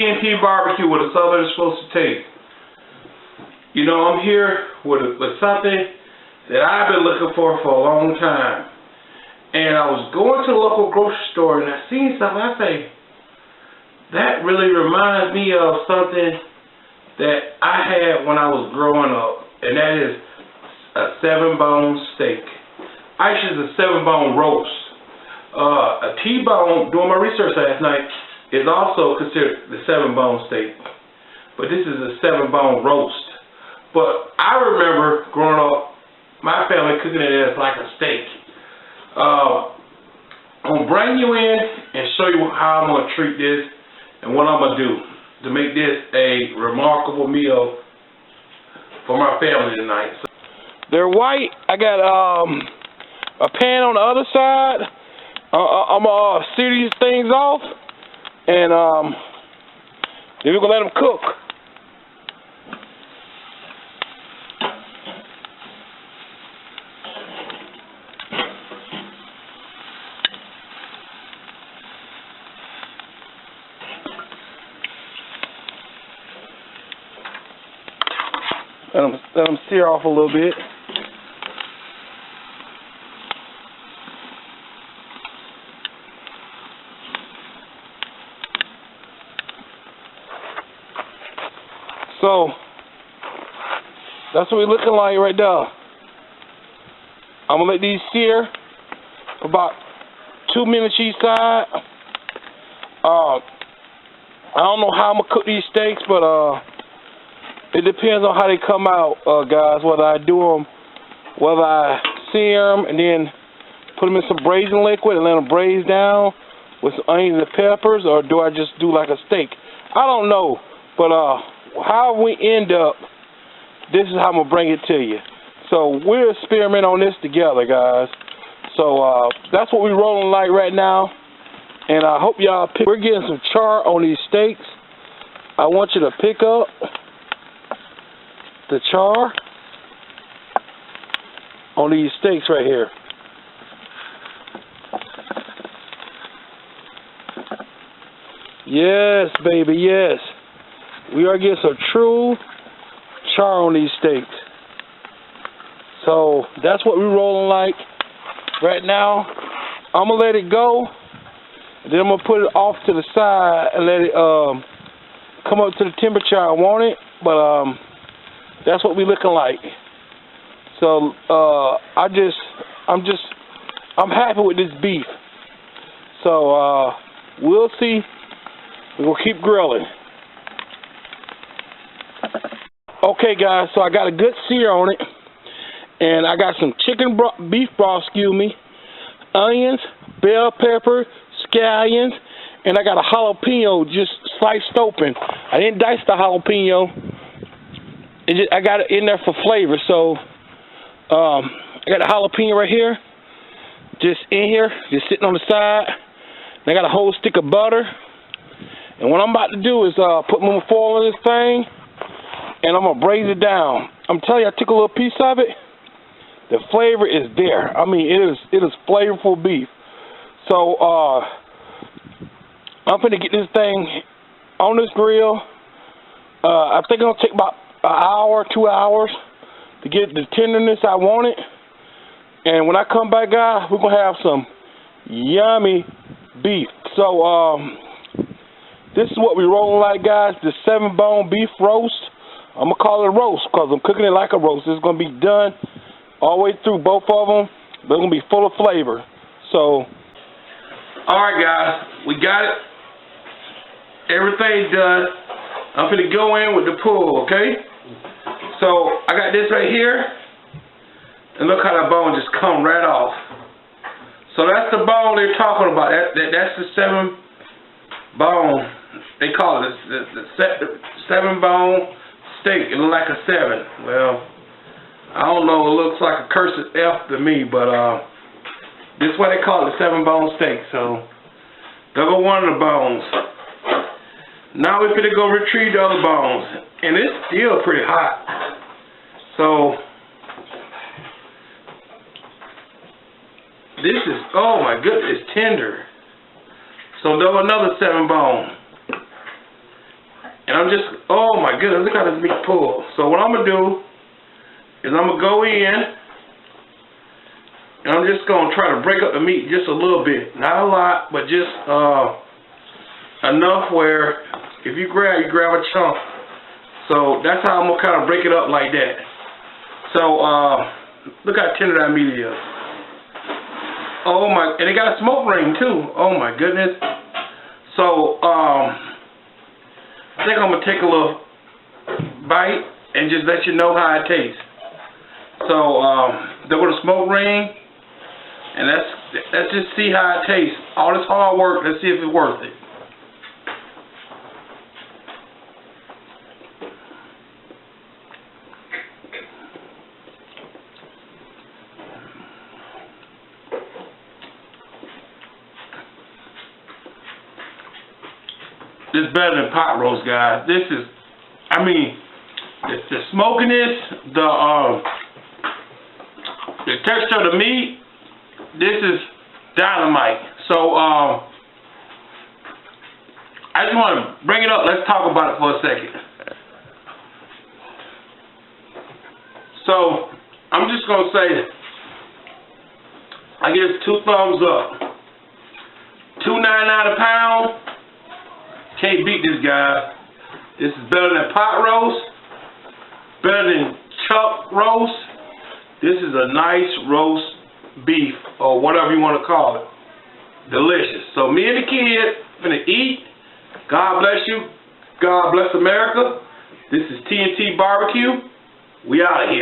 TNT barbecue, what a Southern is supposed to taste. You know, I'm here with something that I've been looking for a long time. And I was going to the local grocery store and I seen something. I say, that really reminds me of something that I had when I was growing up. And that is a 7-bone steak. Actually, it's a 7-bone roast. A T-bone, doing my research last night, is also considered the 7-bone steak. But this is a 7-bone roast. But I remember growing up, my family cooking it as like a steak. I'm going to bring you in and show you how I'm going to treat this and what I'm going to do to make this a remarkable meal for my family tonight. So, they're white. I got a pan on the other side. I'm going to sear these things off and then we're going to let them cook. Let them sear off a little bit. So that's what we're looking like right now. I'm gonna let these sear for about 2 minutes each side. I don't know how I'm gonna cook these steaks, but it depends on how they come out, guys. Whether I do them, whether I sear them and then put them in some braising liquid and let them braise down with some onions and peppers, or do I just do like a steak? I don't know, but how we end up, this is how I'm gonna bring it to you. So we'll experiment on this together, guys. So that's what we're rolling like right now, and I hope y'all pick. We're getting some char on these steaks. I want you to pick up the char on these steaks right here. Yes, baby, yes. We are getting some true char on these steaks. So that's what we're rolling like right now. I'm gonna let it go, and then I'm gonna put it off to the side and let it come up to the temperature I want it. But that's what we looking like. So I'm happy with this beef. So we'll see. We'll keep grilling. Okay, guys. So I got a good sear on it, and I got some beef broth, onions, bell pepper, scallions, and I got a jalapeno just sliced open. I didn't dice the jalapeno. I got it in there for flavor, so I got a jalapeno right here, just in here, just sitting on the side. And I got a whole stick of butter, and what I'm about to do is put more foil in this thing, and I'm gonna braise it down. I'm telling you, I took a little piece of it. The flavor is there. I mean, it is flavorful beef. So I'm gonna get this thing on this grill. I think it'll take about an hour, 2 hours to get the tenderness I want it. And when I come back, guys, we're gonna have some yummy beef. So this is what we're rolling like, guys. The 7-bone beef roast. I'm gonna call it a roast because I'm cooking it like a roast. It's gonna be done all the way through, both of them. They're gonna be full of flavor. So, all right, guys, we got it. Everything's done. I'm gonna go in with the pull, okay? So I got this right here, and look how that bone just come right off. So that's the bone they're talking about. That's the 7-bone. They call it the 7-bone steak. It looks like a 7. Well, I don't know. It looks like a cursive F to me, but this is what they call it, the 7-bone steak. So there go one of the bones. Now we're gonna go retrieve the other bones, and it's still pretty hot. So this is, oh my goodness, it's tender. So there's another 7-bone. And I'm just, oh my goodness, look how this meat pull. So what I'm going to do is I'm going to go in, and I'm just going to try to break up the meat just a little bit. Not a lot, but just enough where if you grab a chunk. So that's how I'm going to kind of break it up like that. So look how tender that meat is. Oh my, and it got a smoke ring too. Oh my goodness. So I think I'm going to take a little bite and just let you know how it tastes. So, there was a smoke ring, and let's just see how it tastes. All this hard work, let's see if it's worth it. This is better than pot roast, guys. This is, I mean, the smokiness, the texture of the meat, this is dynamite. So, I just want to bring it up. Let's talk about it for a second. So, I'm just going to say, I give it 2 thumbs up. $2.99 a pound. Can't beat this, guy. This is better than pot roast, better than chuck roast. This is a nice roast beef, or whatever you want to call it. Delicious. So me and the kid finna eat. God bless you. God bless America. This is TNT Barbecue. We out of here.